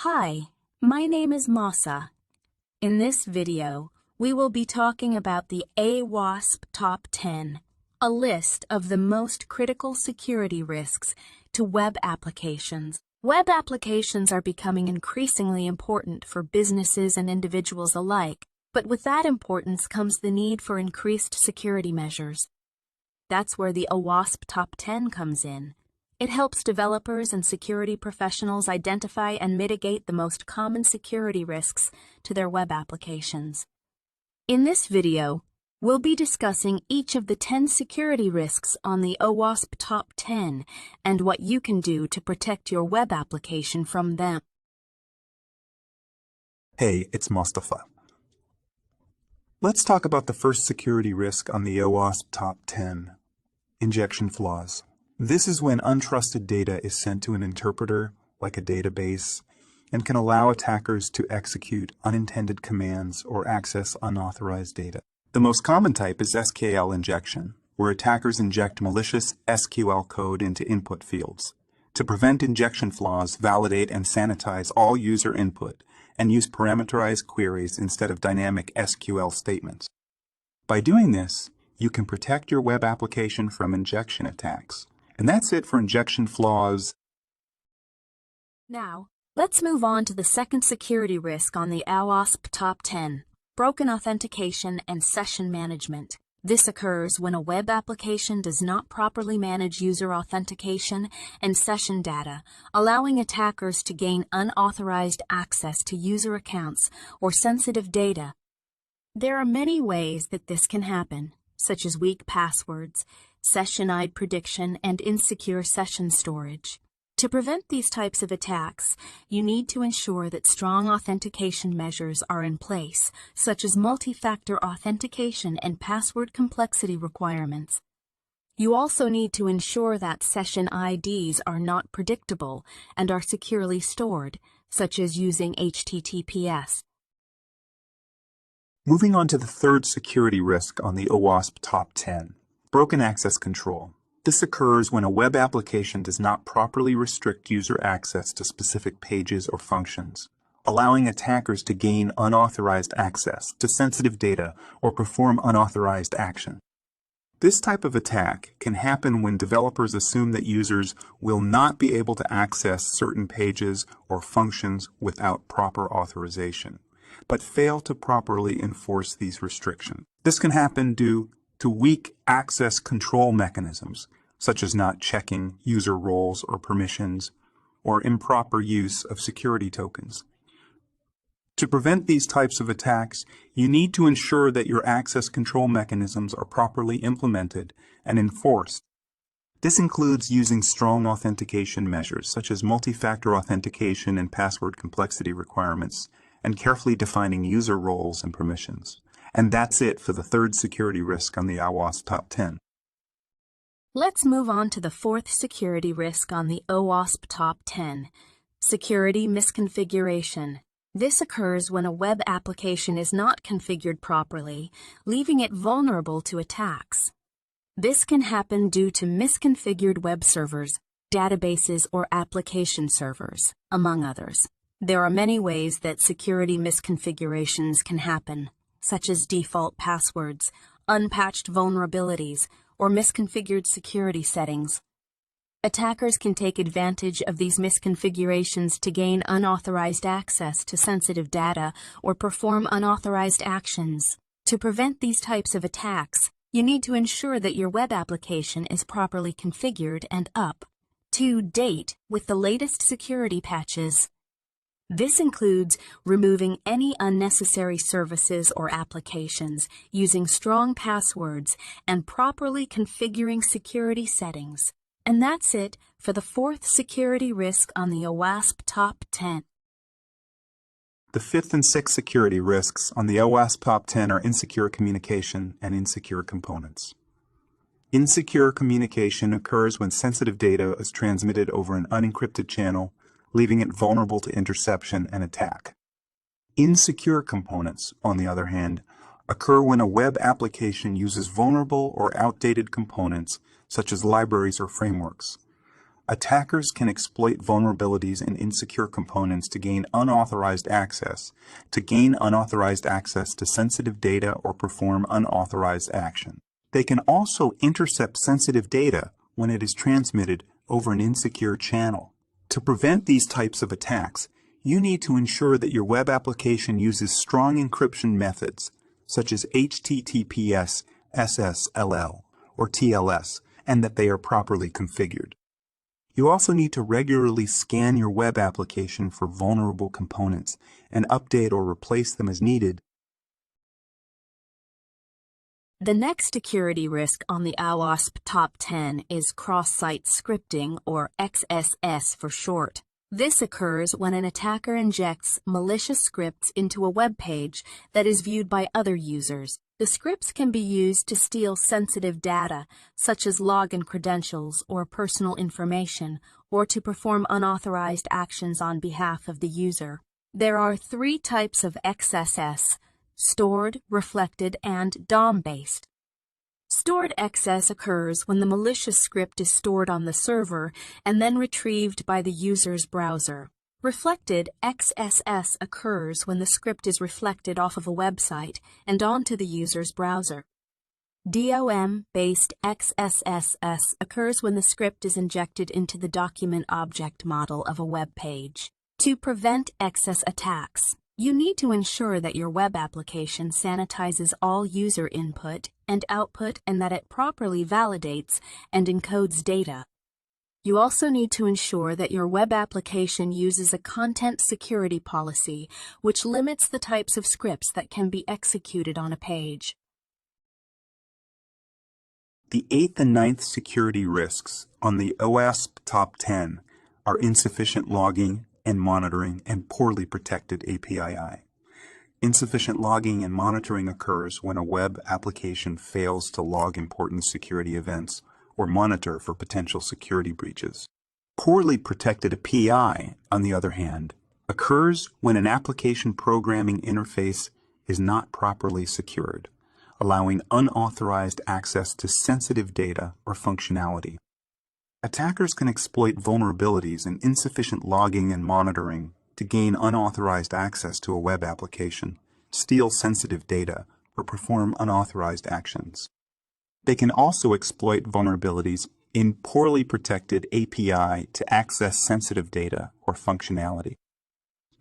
Hi, my name is Masa. In this video, we will be talking about the OWASP Top 10, a list of the most critical security risks to web applications. Web applications are becoming increasingly important for businesses and individuals alike, but with that importance comes the need for increased security measures. That's where the OWASP Top 10 comes in. It helps developers and security professionals identify and mitigate the most common security risks to their web applications. In this video, we'll be discussing each of the 10 security risks on the OWASP Top 10 and what you can do to protect your web application from them. Hey, it's Mustafa. Let's talk about the first security risk on the OWASP Top 10, injection flaws. This is when untrusted data is sent to an interpreter, like a database, and can allow attackers to execute unintended commands or access unauthorized data. The most common type is SQL injection, where attackers inject malicious SQL code into input fields. To prevent injection flaws, validate and sanitize all user input and use parameterized queries instead of dynamic SQL statements. By doing this, you can protect your web application from injection attacks. And that's it for injection flaws. Now, let's move on to the second security risk on the OWASP Top 10, broken authentication and session management. This occurs when a web application does not properly manage user authentication and session data, allowing attackers to gain unauthorized access to user accounts or sensitive data. There are many ways that this can happen, such as weak passwords, session ID prediction, and insecure session storage. To prevent these types of attacks, you need to ensure that strong authentication measures are in place, such as multi-factor authentication and password complexity requirements. You also need to ensure that session IDs are not predictable and are securely stored, such as using HTTPS. Moving on to the third security risk on the OWASP Top 10. Broken access control. This occurs when a web application does not properly restrict user access to specific pages or functions, allowing attackers to gain unauthorized access to sensitive data or perform unauthorized action. This type of attack can happen when developers assume that users will not be able to access certain pages or functions without proper authorization, but fail to properly enforce these restrictions. This can happen due to weak access control mechanisms, such as not checking user roles or permissions, or improper use of security tokens. To prevent these types of attacks, you need to ensure that your access control mechanisms are properly implemented and enforced. This includes using strong authentication measures, such as multi-factor authentication and password complexity requirements, and carefully defining user roles and permissions. And that's it for the third security risk on the OWASP Top 10. Let's move on to the fourth security risk on the OWASP Top 10, security misconfiguration. This occurs when a web application is not configured properly, leaving it vulnerable to attacks. This can happen due to misconfigured web servers, databases, or application servers, among others. There are many ways that security misconfigurations can happen, such as default passwords, unpatched vulnerabilities, or misconfigured security settings. Attackers can take advantage of these misconfigurations to gain unauthorized access to sensitive data or perform unauthorized actions. To prevent these types of attacks, you need to ensure that your web application is properly configured and up to date with the latest security patches. This includes removing any unnecessary services or applications, using strong passwords, and properly configuring security settings. And that's it for the fourth security risk on the OWASP Top 10. The fifth and sixth security risks on the OWASP Top 10 are insecure communication and insecure components. Insecure communication occurs when sensitive data is transmitted over an unencrypted channel, leaving it vulnerable to interception and attack. Insecure components, on the other hand, occur when a web application uses vulnerable or outdated components, such as libraries or frameworks. Attackers can exploit vulnerabilities in insecure components to gain unauthorized access to sensitive data or perform unauthorized action. They can also intercept sensitive data when it is transmitted over an insecure channel. To prevent these types of attacks, you need to ensure that your web application uses strong encryption methods, such as HTTPS, SSL, or TLS, and that they are properly configured. You also need to regularly scan your web application for vulnerable components and update or replace them as needed. The next security risk on the OWASP Top 10 is cross-site scripting, or XSS for short. This occurs when an attacker injects malicious scripts into a web page that is viewed by other users. The scripts can be used to steal sensitive data, such as login credentials or personal information, or to perform unauthorized actions on behalf of the user. There are 3 types of XSS: stored, reflected, and DOM-based. Stored XS occurs when the malicious script is stored on the server and then retrieved by the user's browser. Reflected XSS occurs when the script is reflected off of a website and onto the user's browser. DOM-based XSS occurs when the script is injected into the document object model of a web page. To prevent XS attacks, you need to ensure that your web application sanitizes all user input and output and that it properly validates and encodes data. You also need to ensure that your web application uses a content security policy, which limits the types of scripts that can be executed on a page. The 8th and 9th security risks on the OWASP Top 10 are insufficient logging and monitoring and poorly protected API. Insufficient logging and monitoring occurs when a web application fails to log important security events or monitor for potential security breaches. Poorly protected API, on the other hand, occurs when an application programming interface is not properly secured, allowing unauthorized access to sensitive data or functionality. Attackers can exploit vulnerabilities in insufficient logging and monitoring to gain unauthorized access to a web application, steal sensitive data, or perform unauthorized actions. They can also exploit vulnerabilities in poorly protected API to access sensitive data or functionality.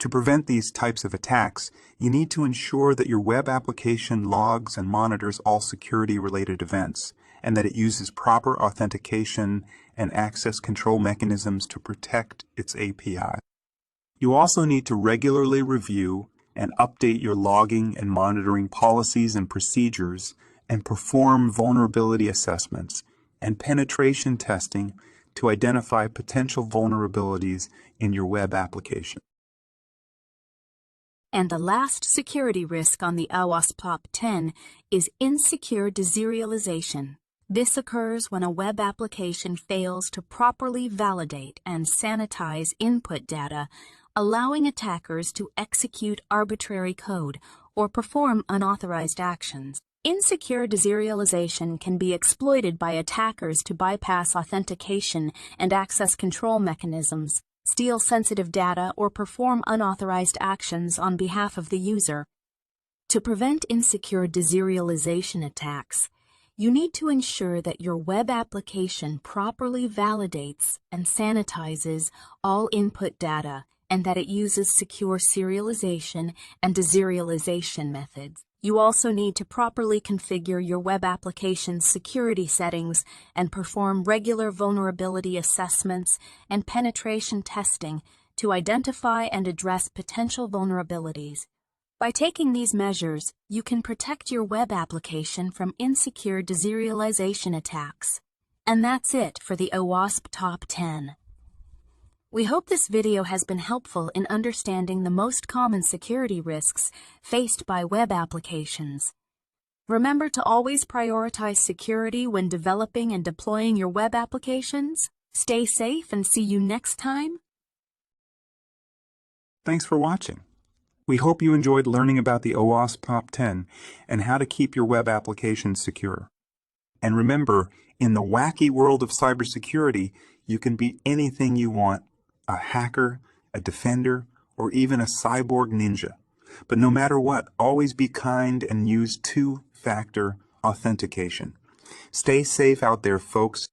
To prevent these types of attacks, you need to ensure that your web application logs and monitors all security-related events, and that it uses proper authentication and access control mechanisms to protect its API. You also need to regularly review and update your logging and monitoring policies and procedures and perform vulnerability assessments and penetration testing to identify potential vulnerabilities in your web application. And the last security risk on the OWASP Top 10 is insecure deserialization. This occurs when a web application fails to properly validate and sanitize input data, allowing attackers to execute arbitrary code or perform unauthorized actions. Insecure deserialization can be exploited by attackers to bypass authentication and access control mechanisms, steal sensitive data, or perform unauthorized actions on behalf of the user. To prevent insecure deserialization attacks, you need to ensure that your web application properly validates and sanitizes all input data and that it uses secure serialization and deserialization methods. You also need to properly configure your web application's security settings and perform regular vulnerability assessments and penetration testing to identify and address potential vulnerabilities. By taking these measures, you can protect your web application from insecure deserialization attacks. And that's it for the OWASP Top 10. We hope this video has been helpful in understanding the most common security risks faced by web applications. Remember to always prioritize security when developing and deploying your web applications. Stay safe and see you next time. Thanks for watching. We hope you enjoyed learning about the OWASP Top 10 and how to keep your web applications secure. And remember, in the wacky world of cybersecurity, you can be anything you want, a hacker, a defender, or even a cyborg ninja. But no matter what, always be kind and use two-factor authentication. Stay safe out there, folks.